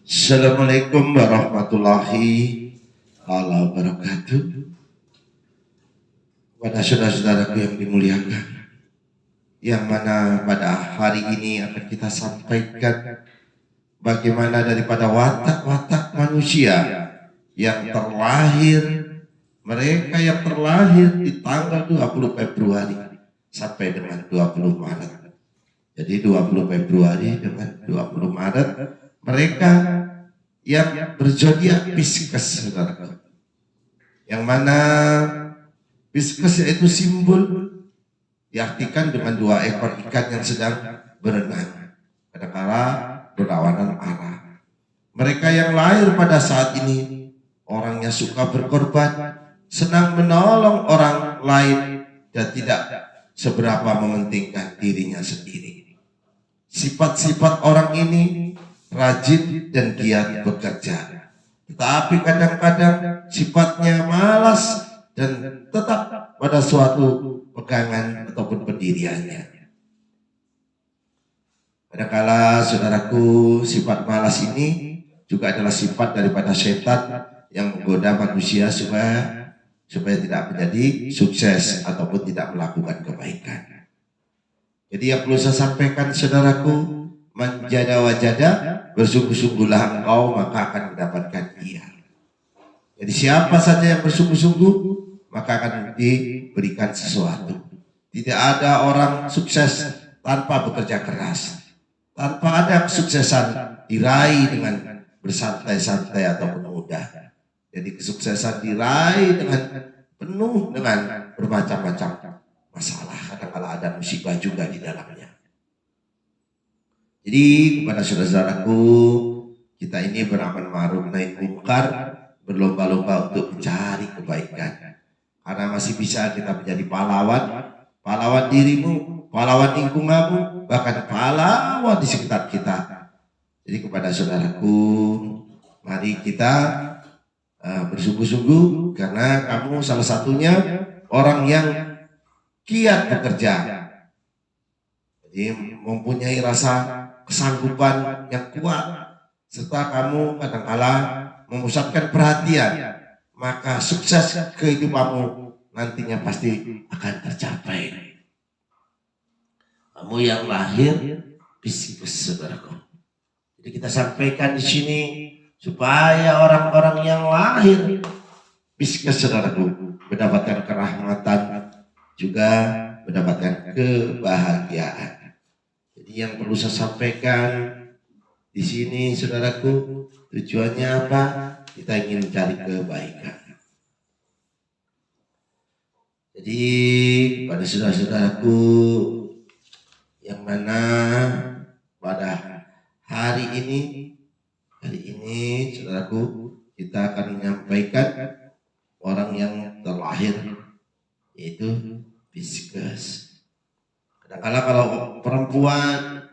Assalamualaikum warahmatullahi wabarakatuh. Pada saudara-saudaraku yang dimuliakan, yang mana pada hari ini akan kita sampaikan bagaimana daripada watak-watak manusia yang terlahir, mereka yang terlahir di tanggal 20 Februari sampai dengan 20 Maret. Jadi 20 Februari dengan 20 Maret mereka yang berzodiak Pisces, saudara. Yang mana Pisces itu simbol diartikan dengan dua ekor ikan yang sedang berenang, kadangkala berlawanan arah. Mereka yang lahir pada saat ini orangnya suka berkorban, senang menolong orang lain dan tidak seberapa mementingkan dirinya sendiri. Sifat-sifat orang ini rajin dan giat bekerja, tetapi kadang-kadang sifatnya malas dan tetap pada suatu pegangan ataupun pendiriannya. Kadangkala saudaraku, sifat malas ini juga adalah sifat daripada setan yang menggoda manusia supaya tidak menjadi sukses ataupun tidak melakukan kebaikan. Jadi yang perlu saya sampaikan, saudaraku, manjada wajada, bersungguh-sungguhlah engkau maka akan mendapatkan ia. Jadi siapa saja yang bersungguh-sungguh maka akan diberikan sesuatu. Tidak ada orang sukses tanpa bekerja keras, tanpa ada kesuksesan diraih dengan bersantai-santai ataupun mudah. Jadi kesuksesan diraih dengan penuh dengan bermacam-macam masalah, kadang-kala ada musibah juga di dalamnya. Jadi kepada saudara-saudaraku, kita ini beramal ma'ruf nahi munkar, berlomba-lomba untuk mencari kebaikan. Karena masih bisa kita menjadi pahlawan, pahlawan dirimu, pahlawan lingkunganmu, bahkan pahlawan di sekitar kita. Jadi kepada saudaraku, mari kita bersungguh-sungguh, karena kamu salah satunya orang yang giat bekerja. Jadi mempunyai rasa kesanggupan yang kuat, serta kamu kadangkala memusatkan perhatian, maka sukses kehidupanmu nantinya pasti akan tercapai. Kamu yang lahir Pisces, saudaraku. Jadi kita sampaikan di sini supaya orang-orang yang lahir Pisces, saudaraku, mendapatkan kerahmatan, juga mendapatkan kebahagiaan. Jadi yang perlu saya sampaikan di sini, saudaraku, tujuannya apa? Kita ingin mencari kebaikan. Jadi pada saudara-saudaraku yang mana pada hari ini saudaraku, kita akan menyampaikan orang yang terlahir yaitu Pisces. Kadang-kala kalau perempuan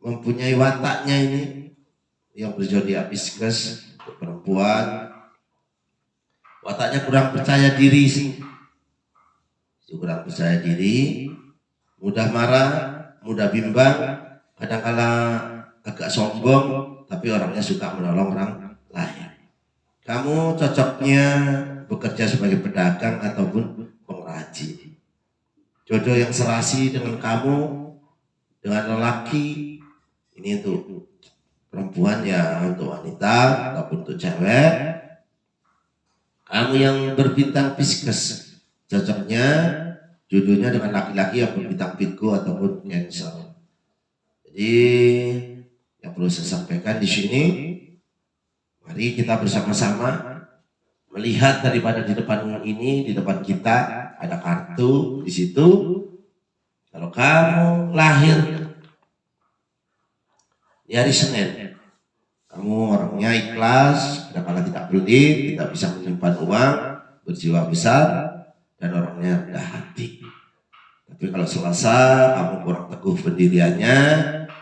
mempunyai wataknya ini yang berzodiak Pisces, perempuan wataknya kurang percaya diri sih, kurang percaya diri, mudah marah, mudah bimbang, kadang-kala agak sombong, tapi orangnya suka menolong orang lain. Kamu cocoknya bekerja sebagai pedagang ataupun pengrajin. Jodoh yang serasi dengan kamu, dengan lelaki, ini untuk perempuan ya, untuk wanita ataupun untuk cewek. Kamu yang berbintang Pisces, cocoknya jodohnya dengan laki-laki yang berbintang Virgo ataupun Cancer. Jadi yang perlu saya sampaikan di sini, mari kita bersama-sama melihat daripada di depan ini, di depan kita ada kartu di situ. Kalau kamu lahir di hari Senin, kamu orangnya ikhlas, kadang-kadang tidak pelit, tidak bisa menyimpan uang, berjiwa besar, dan orangnya rendah hati. Tapi kalau Selasa, kamu kurang teguh pendiriannya,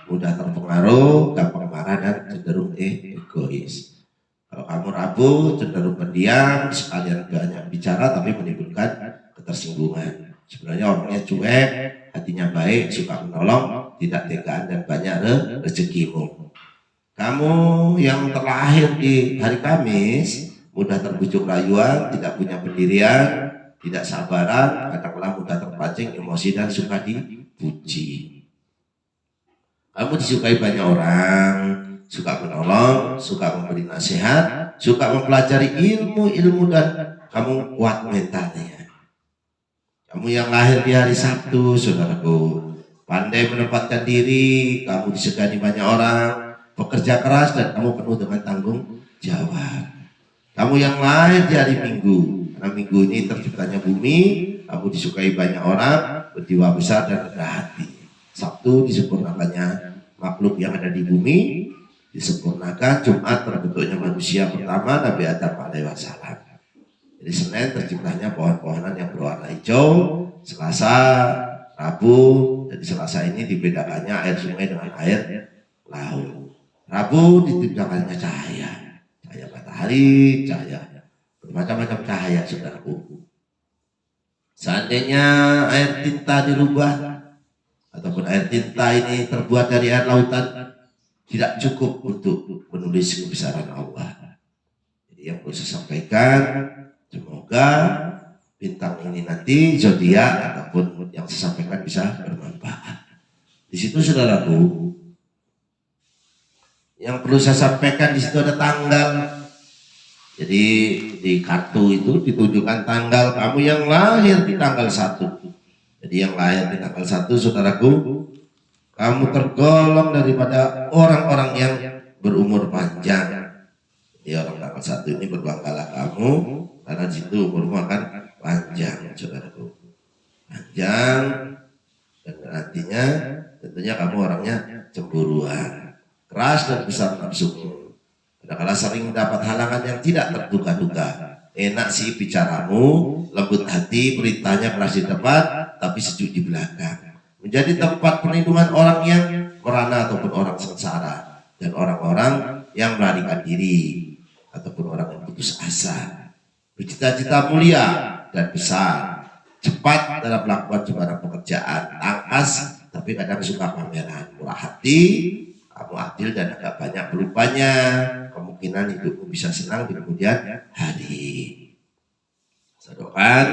mudah terpengaruh, gampang marah, dan cenderung egois. Kalau kamu Rabu, cenderung pendiam, sekalian banyak bicara tapi menimbulkan ketersinggungan. Sebenarnya orangnya cuek, hatinya baik, suka menolong, tidak tegaan, dan banyak rezekimu. Kamu yang terlahir di hari Kamis, mudah terbujuk rayuan, tidak punya pendirian, tidak sabaran, kadang-kadang mudah terpancing emosi dan suka dipuji. Kamu disukai banyak orang, suka menolong, suka memberi nasihat, suka mempelajari ilmu-ilmu dan kamu kuat mentalnya. Kamu yang lahir di hari Sabtu, saudaraku, pandai menempatkan diri, kamu disegani banyak orang, pekerja keras dan kamu penuh dengan tanggung jawab. Kamu yang lahir di hari Minggu, karena Minggu ini terciptanya bumi, kamu disukai banyak orang, berjiwa besar dan rendah hati. Sabtu disempurnakannya makhluk yang ada di bumi, disempurnakan. Jumat terbentuknya manusia pertama, Nabi Adam alaihi wasallam. Jadi Senin terciptanya pohon-pohonan yang berwarna hijau, Selasa, Rabu, jadi Selasa ini dibedakannya air sungai dengan air laut. Rabu diciptakannya cahaya, cahaya matahari, cahaya bermacam-macam cahaya, saudaraku. Seandainya air tinta dirubah ataupun air tinta ini terbuat dari air lautan, tidak cukup untuk menulis kebesaran Allah. Jadi yang perlu saya sampaikan, semoga bintang ini nanti zodiak ataupun yang saya sampaikan bisa bermanfaat. Di situ saudaraku, yang perlu saya sampaikan di situ ada tanggal. Jadi di kartu itu ditunjukkan tanggal kamu yang lahir di tanggal 1. Jadi yang lahir di tanggal 1, saudaraku, kamu tergolong daripada orang-orang yang berumur panjang. Jadi orang tanggal 1 ini berbanggalah kamu, karena di situ umurmu akan panjang, saudaraku. Panjang, dan artinya tentunya kamu orangnya cemburuan, keras dan besar nafsumu. Kadang-kadang sering mendapat halangan yang tidak terduga-duga. Enak sih bicaramu, lembut hati, perintahnya keras di depan, tapi sejuk di belakang. Menjadi tempat perlindungan orang yang merana ataupun orang sengsara, dan orang-orang yang melarikan diri ataupun orang yang putus asa. Bercita-cita mulia dan besar, cepat dalam melakukan sembarang pekerjaan, tangkas tapi kadang suka pameran, murah hati, kamu adil dan agak banyak berupanya. Kemungkinan hidupmu bisa senang di kemudian hari. Saya doakan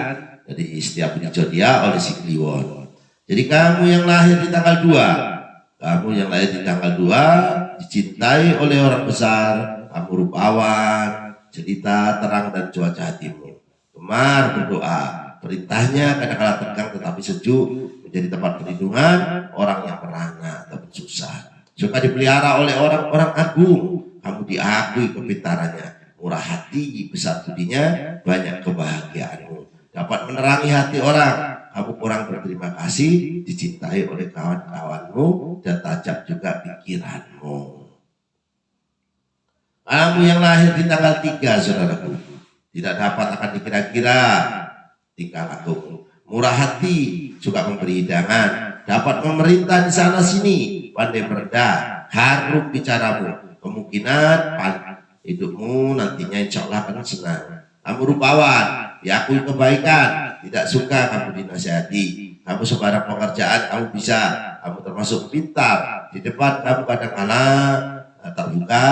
dari setiap zodiak oleh si Kliwon. Jadi kamu yang lahir di tanggal 2, kamu yang lahir di tanggal 2 dicintai oleh orang besar, kamu rupawan, cerita terang dan cuaca hatimu. Gemar berdoa, perintahnya kadang-kadang tegang tetapi sejuk, menjadi tempat perlindungan orang yang merana ataupun susah. Suka dipelihara oleh orang-orang agung, kamu diakui kepintarannya, murah hati, besar budinya, banyak kebahagiaanmu. Dapat menerangi hati orang, kamu kurang berterima kasih, dicintai oleh kawan-kawanmu, dan tajam juga pikiranmu. Kamu yang lahir di tanggal 3, saudaraku, tidak dapat akan dikira-kira tingkah lakumu. Murah hati, suka memberi hidangan, dapat memerintah di sana sini, pandai merendah, harum bicaramu. Kemungkinan hidupmu nantinya insya Allah akan senang. Kamu rupawan, diakui kebaikan, tidak suka kamu dinasihati. Kamu sembarang pekerjaan kamu bisa, kamu termasuk pintar. Di depan kamu kadang-kadang terbuka,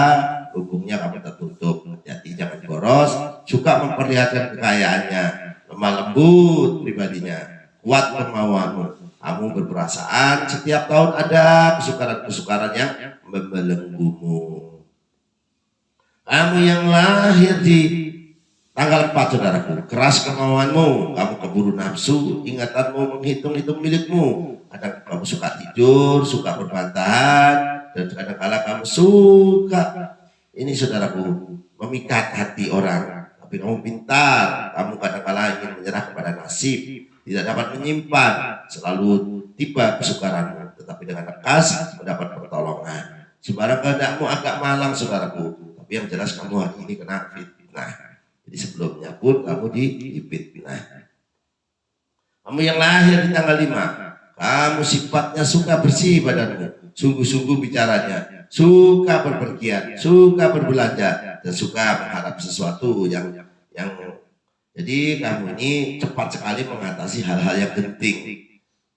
punggungnya kamu tertutup. Jadi jangan boros, suka memperlihatkan kekayaannya, lemah lembut pribadinya, kuat kemauanmu. Kamu berperasaan setiap tahun ada kesukaran-kesukaran yang membelenggumu. Kamu yang lahir di tanggal 4, saudaraku, keras kemauanmu, kamu keburu nafsu, ingatanmu menghitung-hitung milikmu. Kadang kamu suka tidur, suka berbantahan, dan kadang-kadang kamu suka ini, saudaraku, memikat hati orang. Tapi kamu pintar, kamu kadang-kadang ingin menyerah kepada nasib, tidak dapat menyimpan, selalu tiba kesukaranmu, tetapi dengan tegas mendapat pertolongan. Sembarang kehendakmu agak malang, saudaraku, tapi yang jelas kamu hari ini kena fitnah. Jadi sebelumnya pun kamu difitnah. Kamu yang lahir di tanggal 5, kamu sifatnya suka bersih badanmu, sungguh-sungguh bicaranya, suka berpergian, suka berbelanja, dan suka mengharap sesuatu yang jadi kamu ini cepat sekali mengatasi hal-hal yang penting.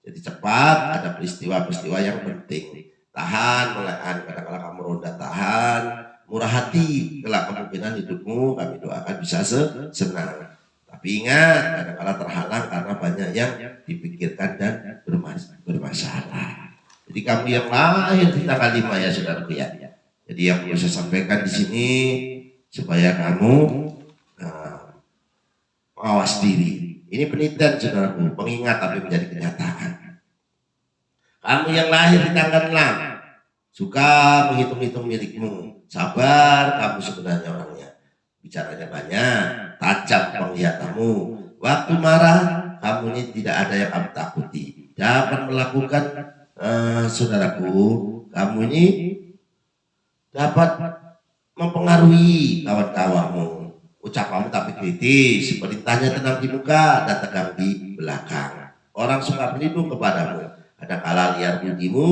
Jadi cepat ada peristiwa-peristiwa yang penting. Tahan, melahan, kadang-kadang kamu ronda tahan. kemudahan, murah hati. Kelak kemungkinan hidupmu kami doakan bisa senang. Tapi ingat, kadang-kala terhalang karena banyak yang dipikirkan dan bermasalah. Jadi kamu yang lahir di tanggal 5 ya saudaraku ya. Jadi yang perlu saya sampaikan di sini supaya kamu mawas diri. Ini penelitian saudaraku, pengingat tapi menjadi kenyataan. Kamu yang lahir di tanggal 6 suka menghitung-hitung milikmu. Sabar, kamu sebenarnya orangnya. Bicaranya banyak, tajam penglihatanmu. Waktu marah, kamu ini tidak ada yang kamu takuti. Dapat melakukan, saudaraku, kamu ini dapat mempengaruhi kawan-kawanmu. Ucapanmu tapi kritis, perintahnya tenang di muka dan tegang di belakang. Orang suka berlindung kepadamu. Kadang-kala liar budimu,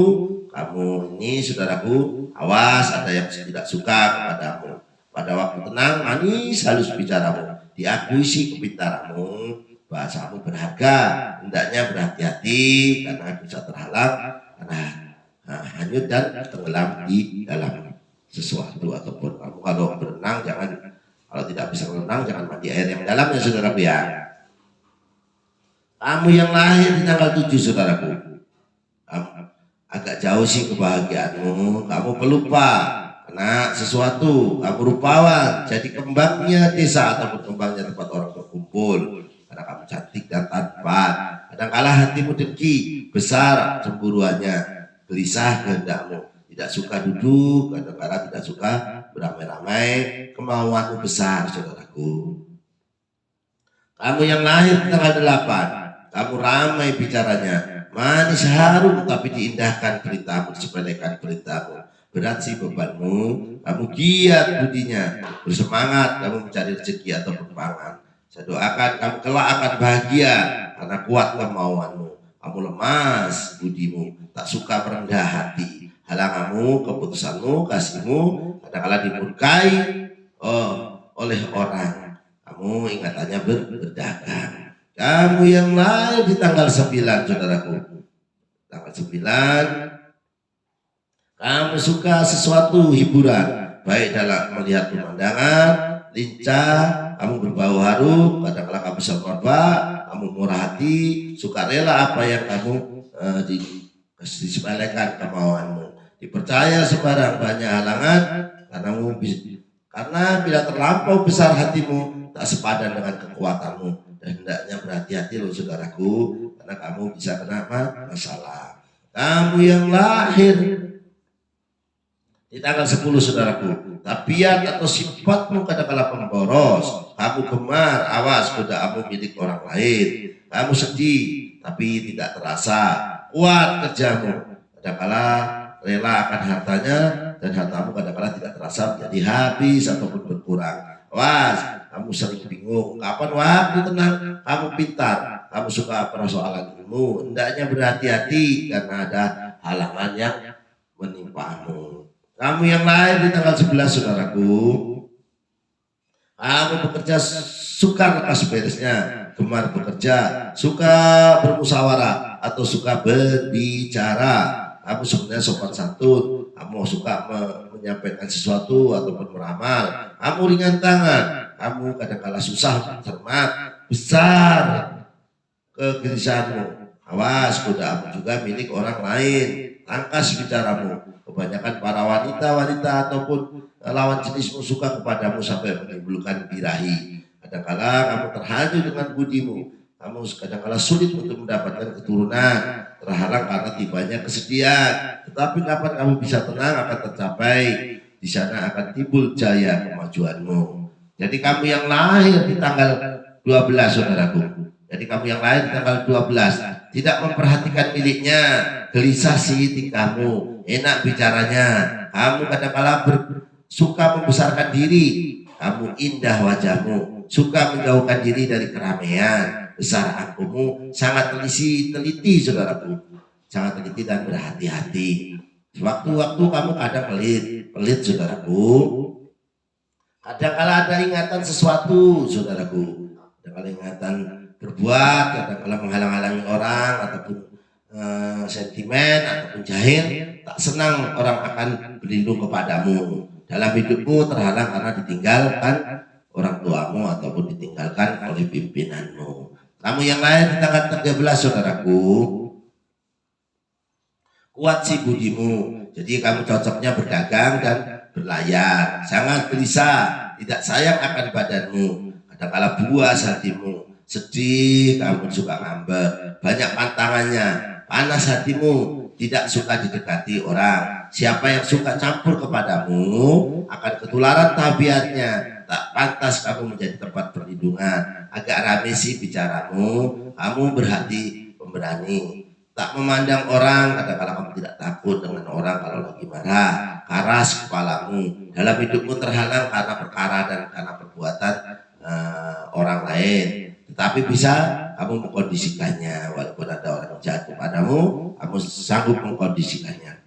kamu ini saudaraku, awas ada yang tidak suka kepadamu. Pada waktu tenang, manis halus bicaramu, diakui si kepintaranmu, bahasamu berharga, hendaknya berhati-hati karena bisa terhalang, karena hanyut dan tenggelam di dalam sesuatu. Ataupun kamu kalau berenang jangan, kalau tidak bisa berenang jangan mandi air yang dalamnya saudaraku ya. Kamu yang lahir di tanggal 7 saudaraku, agak jauh sih kebahagiaanmu, kamu pelupa karena sesuatu, kamu rupawan, jadi kembangnya desa ataupun kembangnya tempat orang berkumpul. Karena kamu cantik dan tampan, kadang-kala hatimu dengki, besar cemburuannya, gelisah kehendakmu, tidak suka duduk, kadang-kala tidak suka beramai-ramai, kemauanmu besar saudaraku. Kamu yang lahir di tanggal 8, kamu ramai bicaranya, manis harum tapi diindahkan perintahmu, disepelekan perintahmu. Berat sih bebanmu, kamu giat budinya, bersemangat kamu mencari rezeki atau pangan. Saya doakan kamu kelak akan bahagia karena kuat kemauanmu. Kamu lemas budimu, tak suka merendah hati. Halanganmu, keputusanmu, kasihmu kadang-kala dimurkai oleh orang. Kamu ingatannya berdagang. Kamu yang lahir di tanggal 9 saudaraku, tanggal 9, kamu suka sesuatu hiburan, baik dalam melihat pemandangan, lincah, kamu berbau harum, kadang-kala kamu serba, kamu murah hati, suka rela apa yang kamu disepelekan kemauanmu. Dipercaya sembarang banyak halangan, karena bila terlampau besar hatimu, tak sepadan dengan kekuatanmu. Dan hendaknya berhati-hati loh saudaraku, karena kamu bisa kena masalah. Kamu yang lahir di tanggal 10 saudaraku, tabiat atau sifatmu kadang-kala pemboros, kamu gemar, awas godaanmu milik orang lain. Kamu sedih tapi tidak terasa, kuat kerjamu, kadang-kala rela akan hartanya, dan hartamu kadang-kala tidak terasa menjadi habis ataupun berkurang. Awas, kamu sering bingung kapan waktu tenang, kamu pintar, kamu suka persoalan ilmu, hendaknya berhati-hati karena ada halangan yang menimpamu. Kamu yang lahir di tanggal 11 saudaraku, kamu bekerja suka lekas beresnya, gemar bekerja, suka bermusyawarah atau suka berbicara. Kamu sebenarnya sopan santun, kamu suka menyampaikan sesuatu ataupun meramal. Kamu ringan tangan, kamu kadang-kala susah cermat, besar kegelisahanmu. Awas godaanmu juga milik orang lain, tangkas bicaramu. Kebanyakan para wanita ataupun lawan jenismu suka kepadamu sampai menimbulkan birahi. Kadang-kala kamu terhanyut dengan budimu, kamu kadang-kala sulit untuk mendapatkan keturunan, terhalang karena tibanya kesedihan. Tetapi kapan kamu bisa tenang akan tercapai, di sana akan timbul jaya kemajuanmu. Jadi kamu yang lahir di tanggal 12 saudaraku, jadi kamu yang lahir di tanggal 12 tidak memperhatikan miliknya, gelisah sih tingkahmu, enak bicaranya, kamu kadang-kala suka membesarkan diri, kamu indah wajahmu, suka menjauhkan diri dari keramaian, besar angkumu, sangat teliti saudaraku, sangat teliti dan berhati-hati. Waktu-waktu kamu kadang pelit saudaraku, kadang-kala ada ingatan sesuatu saudaraku, kadang-kala ingatan berbuat, kadang-kala menghalang-halangi orang ataupun sentimen ataupun jahil, tak senang orang akan berlindung kepadamu. Dalam hidupmu terhalang karena ditinggalkan orang tuamu ataupun ditinggalkan oleh pimpinanmu. Kamu yang lain di tanggal 13 saudaraku, kuat si budimu. Jadi kamu cocoknya berdagang dan berlayar. Jangan gelisah, tidak sayang akan badanmu. Kadangkala buas hatimu, sedih, kamu suka ngambek, banyak pantangannya, panas hatimu, tidak suka didekati orang. Siapa yang suka campur kepadamu akan ketularan tabiatnya. Tak pantas kamu menjadi tempat perlindungan. Agak rame sih bicaramu, kamu berhati pemberani. Tak memandang orang, kadang-kadang kamu tidak takut dengan orang kalau lagi marah. Keras kepalamu, dalam hidupmu terhalang karena perkara dan karena perbuatan orang lain. Tetapi bisa kamu mengkondisikannya. Walaupun ada orang jahat kepadamu, kamu sanggup mengkondisikannya.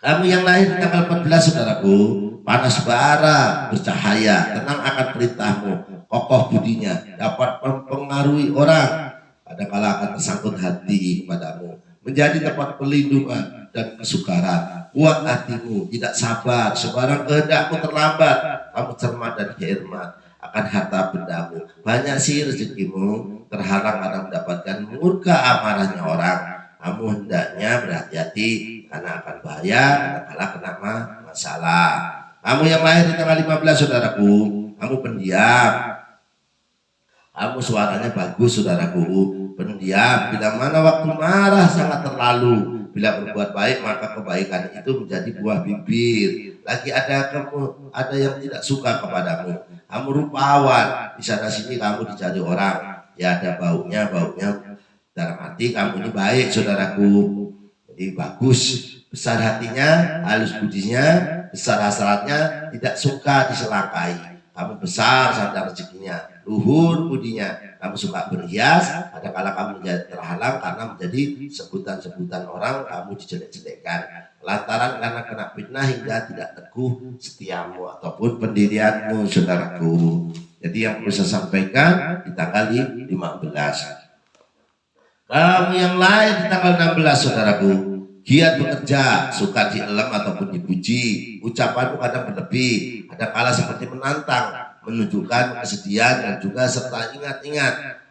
Kamu yang lahir di tanggal 14 saudaraku, panas bara, bercahaya, tenang akan perintahmu, kokoh budinya, dapat mempengaruhi orang. Kadang-kala akan tersangkut hati kepadamu, menjadi tempat perlindungan dan kesukaran. Kuat hatimu, tidak sabar, sebarang kehendakmu terlambat. Kamu cermat dan hormat akan harta bendamu. Banyak sih rezekimu, terhalang karena mendapatkan murka amarahnya orang. Kamu hendaknya berhati-hati karena akan bahaya, kadang-kala kena masalah. Kamu yang lahir di tanggal 15 saudaraku, kamu pendiam. Kamu suaranya bagus saudaraku, pendiam. Bila mana waktu marah sangat terlalu. Bila berbuat baik maka kebaikan itu menjadi buah bibir. Lagi ada yang tidak suka kepadamu. Kamu rupawan, di sana sini kamu dicari orang. Ya ada baunya. Dalam arti kamu ini baik saudaraku. Jadi bagus, besar hatinya, halus budinya, besar hasratnya, tidak suka diselangkai. Kamu besar sadar rezekinya, luhur budinya. Kamu suka berhias, kadang-kala kamu menjadi terhalang karena menjadi sebutan-sebutan orang, kamu dijelek-jelekkan. Lantaran karena kena fitnah hingga tidak teguh setiamu ataupun pendirianmu saudaraku. Jadi yang perlu saya sampaikan di tanggal 15. Kamu yang lain di tanggal 16 saudaraku, giat bekerja, suka dielem ataupun dipuji, ucapanmu kadang berlebih, kadang-kala seperti menantang, menunjukkan kesedihan dan juga serta ingat-ingat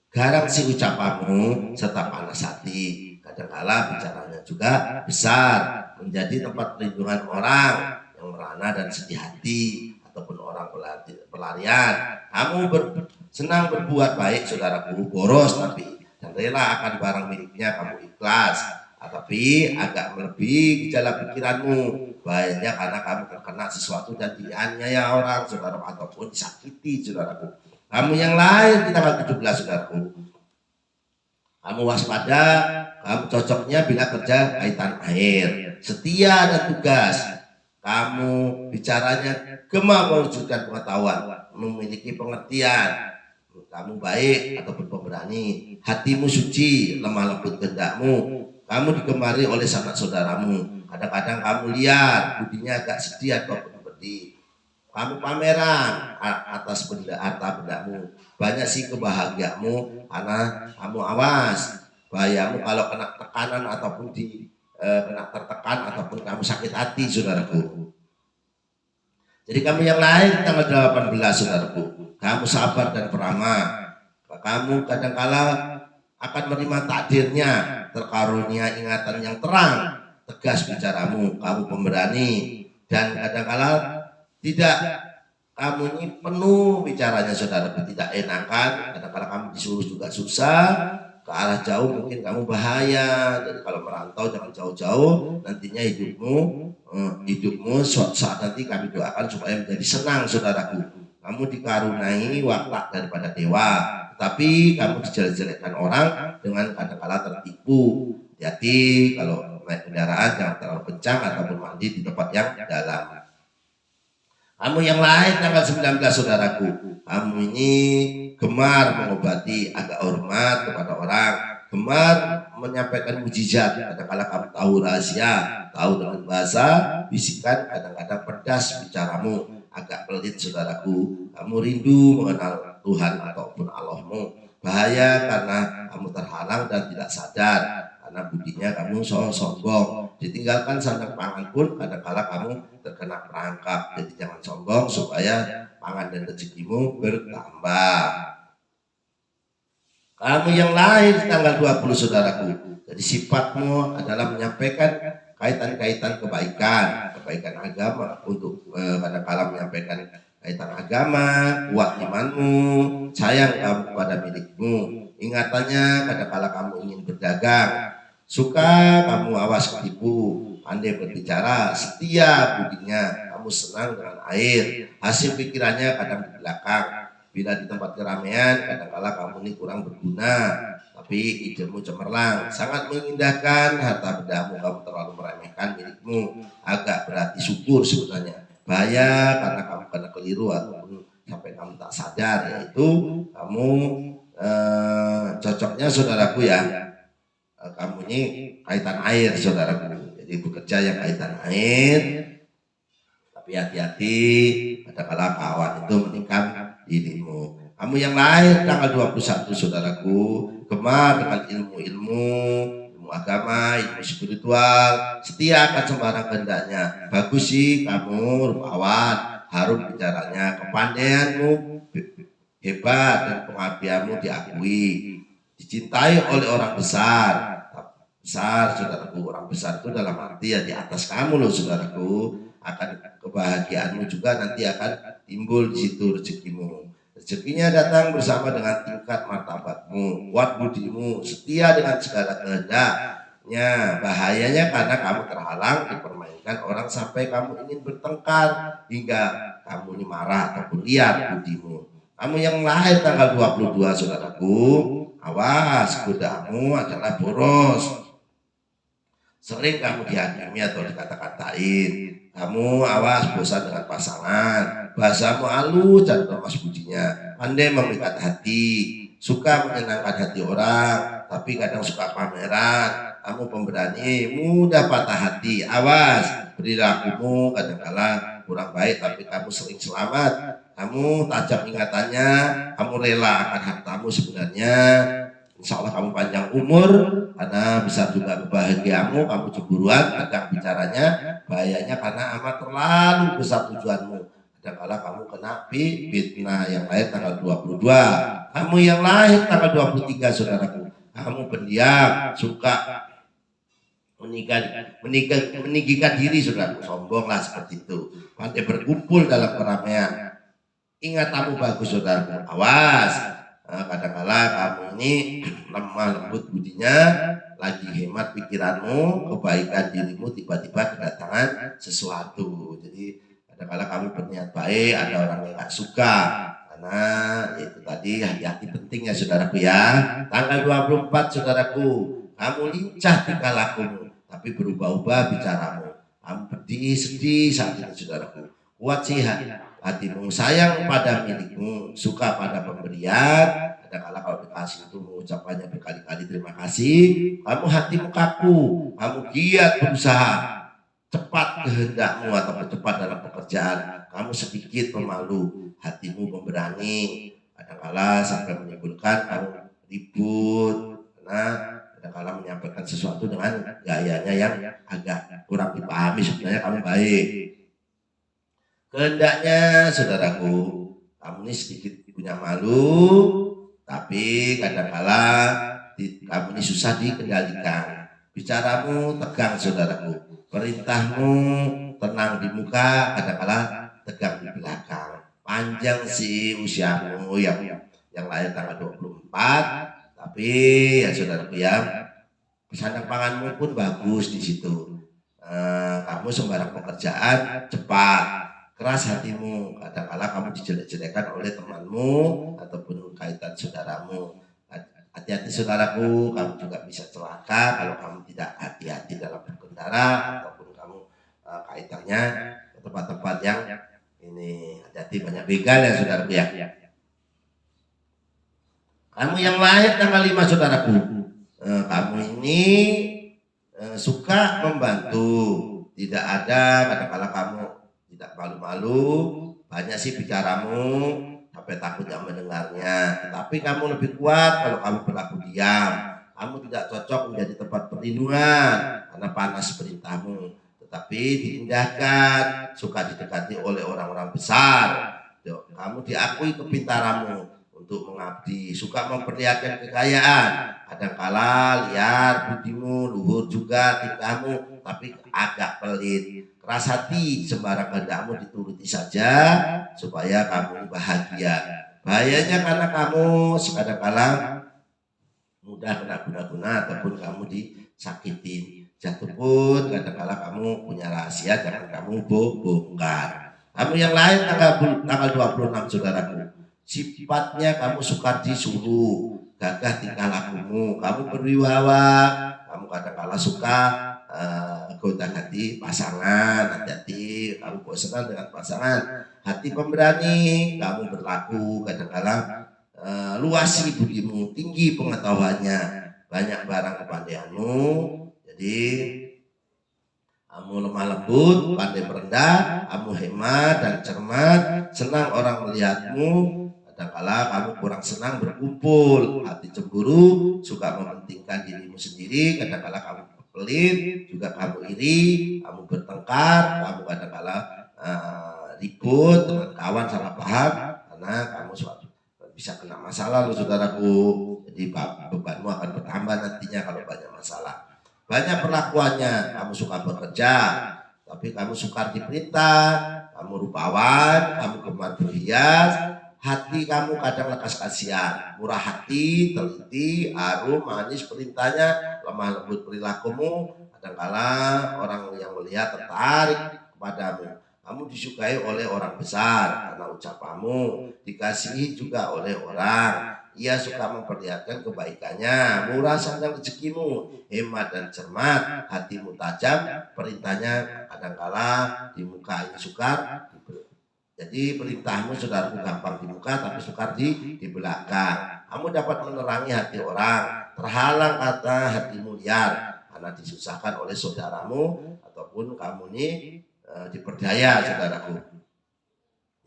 garang si ucapanmu serta panas hati. Kadang-kala bicaranya juga besar, menjadi tempat perlindungan orang yang merana dan sedih hati ataupun orang pelarian. Kamu senang berbuat baik saudaraku, boros tapi dan rela akan barang miliknya kamu ikhlas, tapi agak melebihi gejala pikiranmu. Bahayanya karena kamu terkena sesuatu dan dianiaya orang saudara ataupun disakiti saudaraku. Kamu yang lain di tanggal 17 saudaraku, kamu waspada, kamu cocoknya bila kerja kaitan air, setia dan tugas. Kamu bicaranya gemar mewujudkan pengetahuan, memiliki pengertian. Kamu baik ataupun pemberani, hatimu suci, lemah lembut kehendakmu. Kamu digemari oleh sanak saudaramu. Kadang-kadang kamu liar, budinya agak sedih ataupun pedih. Kamu pameran atas harta bendamu. Banyak sih kebahagiaanmu karena kamu awas. Bahayamu kalau kena tekanan ataupun kena tertekan ataupun kamu sakit hati saudaraku. Jadi kamu yang lain tanggal 18 saudaraku, kamu sabar dan peramah. Kamu kadang-kala akan menerima takdirnya, terkarunia ingatan yang terang, tegas bicaramu, kamu pemberani. Dan kadang-kala tidak, kamu ini penuh bicaranya saudaraku, tidak enakan. Kadang-kala kamu disuruh juga susah, ke arah jauh mungkin kamu bahaya. Jadi kalau merantau jangan jauh-jauh, nantinya hidupmu suatu saat nanti kami doakan supaya menjadi senang saudaraku. Kamu dikaruniai watak daripada dewa, tapi kamu dijelek-jelekkan orang dengan kadang-kala tertipu. Hati kalau naik kendaraan jangan terlalu kencang ataupun mandi di tempat yang dalam. Kamu yang lain tanggal 19 saudaraku, kamu ini gemar mengobati, agak hormat kepada orang, gemar menyampaikan mujizat. Kadang-kala kamu tahu rahasia, tahu dengan bahasa bisikan, kadang-kadang pedas bicaramu, agak pelit saudaraku. Kamu rindu mengenal Tuhan ataupun Allahmu, Bahaya karena kamu terhalang dan tidak sadar, karena budinya kamu sombong. Ditinggalkan sandang pangan pun kadangkala kamu terkena perangkap. Jadi jangan sombong supaya pangan dan rezekimu bertambah. Kamu yang lahir tanggal 20 saudaraku, jadi sifatmu adalah menyampaikan kaitan-kaitan kebaikan agama untuk kadangkala menyampaikan kaitan agama, kuat imanmu, sayang kamu kepada milikmu, ingatannya kadangkala kamu ingin berdagang, suka kamu awas ketipu, pandai berbicara, setia budinya, kamu senang dengan air, hasil pikirannya kadang di belakang. Bila di tempat keramaian, kadangkala kamu ini kurang berguna, tapi idemu cemerlang, sangat mengindahkan harta bendamu, kamu terlalu meremehkan milikmu, agak berarti syukur sebenarnya. Bahaya karena kamu kena keliru ataupun sampai kamu tak sadar, yaitu kamu cocoknya saudaraku ya, kamu ini kaitan air saudaraku, jadi bekerja yang kaitan air, tapi hati-hati kadangkala kawan itu menikam dirimu. Kamu yang lahir tanggal 21 saudaraku, gemar dengan ilmu agama, ilmu spiritual, setia akan sembarang kehendaknya. Bagus sih kamu rupawan, harum bicaranya, kepandaianmu hebat dan pengabdianmu diakui, dicintai oleh orang besar. Besar saudaraku, orang besar itu dalam arti ya di atas kamu loh saudaraku. Akan kebahagiaanmu juga nanti akan timbul di situ rezekimu. Rezekinya datang bersama dengan tingkat martabatmu, kuat budimu, setia dengan segala kehendaknya. Bahayanya karena kamu terhalang, dipermainkan orang sampai kamu ingin bertengkar hingga kamu ini marah ataupun liar budimu. Kamu yang lahir tanggal 22 saudaraku, awas kudamu adalah boros. Sering kamu dihakimi atau dikata-katain. Kamu awas bosan dengan pasangan. Bahasamu halus dan lemas budinya. Pandai memikat hati. Suka menyenangkan hati orang. Tapi kadang suka pameran. Kamu pemberani, mudah patah hati. Awas, perilakumu kadang-kala kurang baik. Tapi kamu sering selamat. Kamu tajam ingatannya. Kamu rela akan hartamu sebenarnya. Insya Allah kamu panjang umur, karena besar juga kebahagiaanmu, kamu cemburuan, agak bicaranya, bahayanya karena amat terlalu besar tujuanmu. Kadang-kala kamu kena fitnah. Yang lahir tanggal 22, kamu yang lahir tanggal 23 saudaraku, kamu pendiam, suka meninggikan diri saudaraku, sombonglah seperti itu, pandai berkumpul dalam keramaian. Ingat kamu bagus saudaraku, awas. Kadang-kala kamu ini lemah lembut budinya, lagi hemat pikiranmu, kebaikan dirimu tiba-tiba kedatangan sesuatu. Jadi kadang-kala kamu berniat baik, ada orang yang gak suka, karena itu tadi hati-hati pentingnya saudaraku ya. Tanggal 24 saudaraku, kamu lincah tingkah lakumu, tapi berubah-ubah bicaramu. Kamu pedih, sedih saat ini saudaraku. Kuat sih hatimu, sayang pada milikmu, suka pada pemberian. Kadang-kala kalau dikasih itu mengucapkannya berkali-kali terima kasih. Kamu hatimu kaku, kamu giat berusaha, cepat kehendakmu atau cepat dalam pekerjaan. Kamu sedikit pemalu, hatimu pemberani. Kadang-kala sampai menimbulkan kamu ribut, karena kadang-kala menyampaikan sesuatu dengan gayanya yang agak kurang dipahami. Sebenarnya kamu baik. Kehendaknya saudaraku, kamu ini sedikit punya malu, tapi kadang-kala kamu ini susah dikendalikan. Bicaramu tegang saudaraku, perintahmu tenang di muka, kadang-kala tegang di belakang. Panjang sih usiamu yang lahir tanggal 24, tapi ya saudaraku ya, sandang panganmu pun bagus di situ. Kamu sembarang pekerjaan cepat. Keras hatimu, kadang-kala kamu dijelek-jelekan oleh temanmu ataupun kaitan saudaramu. Hati-hati saudaraku, kamu juga bisa celaka kalau kamu tidak hati-hati dalam berkendara ataupun kamu kaitannya ke tempat-tempat yang ini. Hati-hati, banyak begal ya saudaraku ya. Kamu yang lahir tanggal 5 saudaraku, kamu ini suka membantu, tidak ada kadang-kala kamu tidak malu-malu, banyak sih bicaramu, sampai takut yang mendengarnya. Tetapi kamu lebih kuat kalau kamu berlaku diam. Kamu tidak cocok menjadi tempat perlindungan karena panas perintahmu. Tetapi diindahkan, suka didekati oleh orang-orang besar. Kamu diakui kepintaranmu untuk mengabdi, suka memperlihatkan kekayaan. Kadangkala liar budimu, luhur juga tingkahmu, tapi agak pelit. Keras hati, sembarang kehendakmu dituruti saja supaya kamu bahagia. Bahayanya karena kamu kadangkala mudah kena guna-guna ataupun kamu disakitin. Jatuh pun kadangkala kamu punya rahasia, jangan kamu bongkar. Kamu yang lain tanggal 26 saudaraku, sifatnya kamu suka disuruh, gagah tingkah lakumu, kamu berwibawa, kamu kadangkala suka gonta-ganti pasangan, hati-hati, kamu bosan dengan pasangan, hati pemberani, kamu berlaku kadangkala luasi budimu, tinggi pengetahuannya, banyak barang kepandaianmu. Jadi kamu lemah lembut, pandai merendah, kamu hemat dan cermat, senang orang melihatmu. Kadangkala kamu kurang senang berkumpul, hati cemburu, suka mementingkan dirimu sendiri. Kadangkala kamu pelit, juga kamu iri, kamu bertengkar, kamu kadangkala ribut, teman kawan salah paham, karena kamu suatu bisa kena masalah loh saudaraku. Jadi bebanmu akan bertambah nantinya kalau banyak masalah. Banyak perlakuannya, kamu suka bekerja, tapi kamu suka diperintah, kamu rupawan, kamu gemar berhias, hati kamu kadang lekas kasihan, murah hati, teliti, harum, manis perintahnya, lemah lembut perilakumu. Kadangkala orang yang melihat tertarik kepadamu. Kamu disukai oleh orang besar karena ucapanmu, dikasihi juga oleh orang. Ia suka memperlihatkan kebaikannya, murah sandang rezekimu, hemat dan cermat, hatimu tajam, perintahnya kadangkala di muka ini sukar. Jadi perintahmu saudaraku gampang di muka tapi sukar di belakang. Kamu dapat menerangi hati orang, terhalang kata hatimu liar karena disusahkan oleh saudaramu ataupun kamu ini diperdaya saudaraku.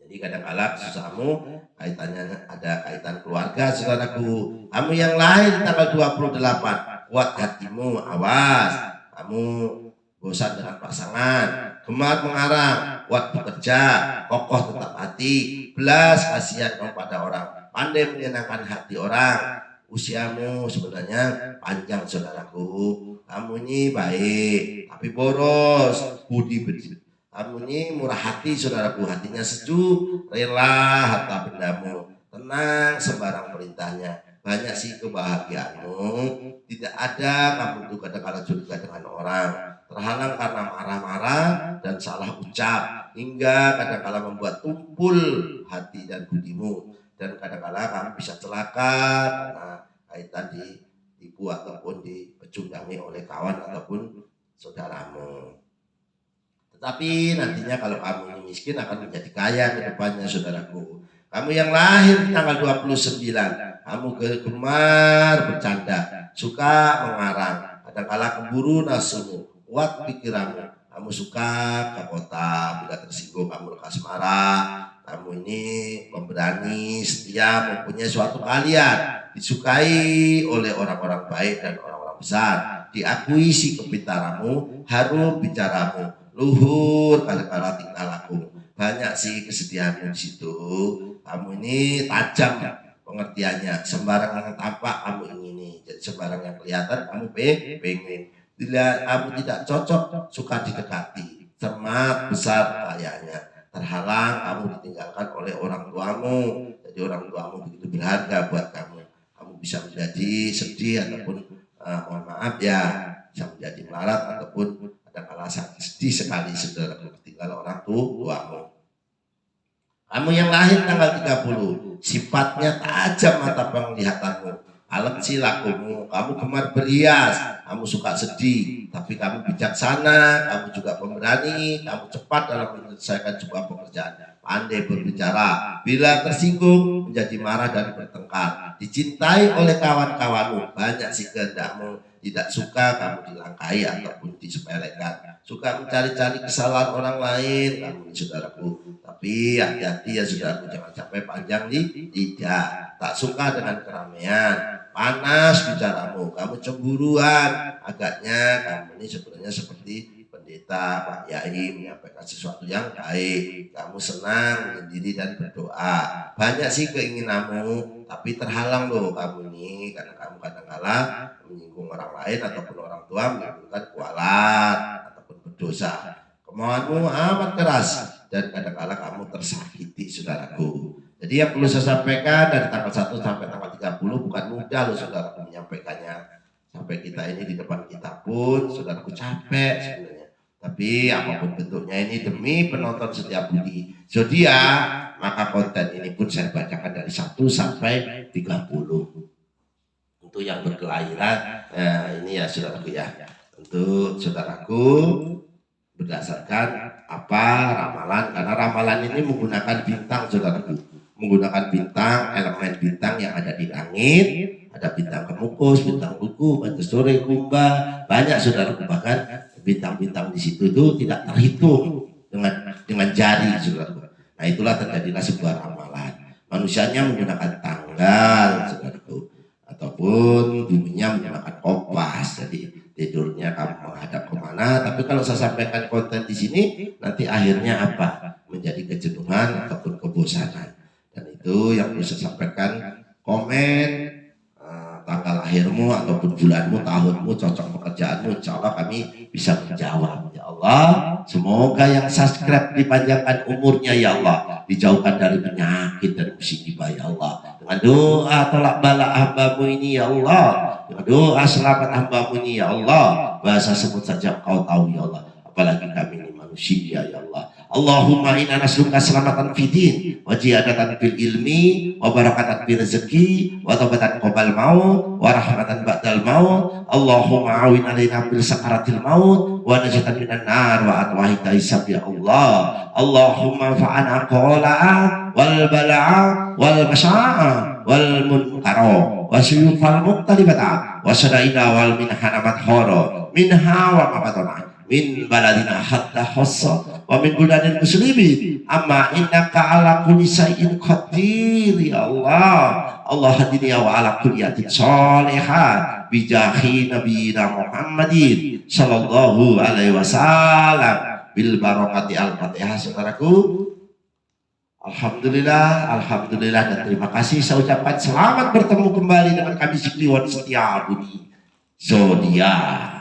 Jadi kadang-kala susahmu kaitannya ada kaitan keluarga saudaraku. Kamu yang lahir tanggal 28, kuat hatimu, awas. Kamu bosan dengan pasangan, gemar mengarang, kuat bekerja, kokoh tetap hati, belas kasihan kepada orang, pandai menyenangkan hati orang. Usiamu sebenarnya panjang saudaraku. Kamu ini baik tapi boros, budi bersih. Kamu ini murah hati saudaraku, hatinya sejuk, rela harta bendamu, tenang sembarang perintahnya. Banyak sih kebahagiaanmu, tidak ada kamu itu kadang-kadang curiga dengan orang, terhalang karena marah-marah dan salah ucap, hingga kadang-kadang membuat tumpul hati dan budimu, dan kadang-kadang kamu bisa celaka karena kaitan ditipu ataupun dipecundangi oleh kawan ataupun saudaramu. Tetapi nantinya kalau kamu ini miskin akan menjadi kaya ke depannya saudaraku. Kamu yang lahir di tanggal 29, kamu gemar bercanda, suka mengarang, kadangkala keburu nafsumu, kuat pikiranmu. Kamu suka ke kota, bila tersinggung kamu lekas marah. Kamu ini pemberani, setia, mempunyai suatu keahlian, disukai oleh orang-orang baik dan orang-orang besar, diakui si kepintaranmu, harum bicaramu, luhur kadang-kala tingkah laku. Banyak sih kesedihanmu di situ. Kamu ini tajam pengertiannya, sembarang yang tampak kamu ingini, jadi sembarang yang kelihatan kamu pengen. Bila kamu tidak cocok, suka didekati, cermat, besar kayaknya, terhalang kamu ditinggalkan oleh orang tuamu. Jadi orang tuamu begitu berharga buat kamu. Kamu bisa menjadi sedih ataupun mohon maaf ya, bisa menjadi melarat ataupun kadang-kala sedih sekali saudara ketinggalan orang tuamu. Kamu yang lahir tanggal 30, sifatnya tajam mata penglihatanmu, alat silakumu, kamu gemar berhias, kamu suka sedih, tapi kamu bijaksana, kamu juga pemberani, kamu cepat dalam menyelesaikan sebuah pekerjaan, pandai berbicara, bila tersinggung menjadi marah dan bertengkar, dicintai oleh kawan-kawanmu, banyak sih kehendakmu, tidak suka kamu dilangkahi ataupun disepelekan, suka mencari-cari kesalahan orang lain kamu saudaraku. Tapi hati-hati ya saudaraku, jangan sampai panjang di lidah. Tak suka dengan keramaian, panas bicaramu, kamu cemburuan, agaknya kamu ini sebenarnya seperti pendeta Pak Yai menyampaikan sesuatu yang baik, kamu senang menyendiri dan berdoa, banyak sih keinginanmu, tapi terhalang loh kamu ini karena kamu kadang-kala menyinggung orang lain ataupun orang tua, menimbulkan kualat ataupun berdosa. Kemauanmu amat keras dan kadang-kala kamu tersakiti saudaraku. Jadi yang perlu saya sampaikan dari tanggal 1 sampai tanggal 30 bukan mudah loh saudaraku menyampaikannya. Sampai kita ini di depan kita pun saudaraku capek sebenarnya. Tapi apapun bentuknya ini demi penonton setia Budi Zodiak, maka konten ini pun saya bacakan dari 1 sampai 30. Untuk yang berkelahiran, ini ya saudaraku ya. Untuk saudaraku berdasarkan apa ramalan, karena ramalan ini menggunakan bintang saudaraku, menggunakan bintang, elemen bintang yang ada di langit. Ada bintang Kemukus, bintang Buku, Sore, Kumba, banyak saudaraku. Bahkan bintang-bintang di situ itu tidak terhitung dengan jari saudaraku. Nah itulah terjadilah sebuah ramalan. Manusianya menggunakan tanggal saudaraku, ataupun buminya menggunakan kompas. Jadi tidurnya kamu menghadap kemana. Tapi kalau saya sampaikan konten di sini, nanti akhirnya apa? Menjadi kejenuhan ataupun kebosanan. Dan itu yang perlu saya sampaikan. Komen tanggal lahirmu ataupun bulanmu, tahunmu, cocok pekerjaanmu, insya Allah kami bisa menjawab. Ya Allah, semoga yang subscribe dipanjangkan umurnya ya Allah, dijauhkan dari penyakit dan musibah ya Allah. Dengan doa tolak bala hambamu ini ya Allah, dengan doa selamat hambamu ini ya Allah, bahasa sebut saja kau tahu ya Allah, apalagi kami ini manusia ya Allah. Allahumma inna nas'aluka selamatan fidin wa ziyadatan fil ilmi wa barakatan fil rezeki wa taubatan qabal maut wa rahmatan ba'dal maut. Allahumma awin alaina bil sakaratil maut wa najatan minan nar wa atwahita hisab ya Allah. Allahumma fa'ana qola'a wal bala'a wal masya'a wal munkara wa suyufal muqtalibata wa sadaida wal minhanamat horo minha wa mabatona min baladina hatta hossa wa min buladil muslimin amma innaka ala kulli syai'in qadir ya Allah. Allah hadini wa ala kulliyatin sholihah bijahi nabiyina Muhammadin sallallahu alaihi wasallam bil barakati al-fatihah. Saudaraku, alhamdulillah, alhamdulillah dan terima kasih saya ucapkan. Selamat bertemu kembali dengan kami Sikliwon Setia Budi Zodiak.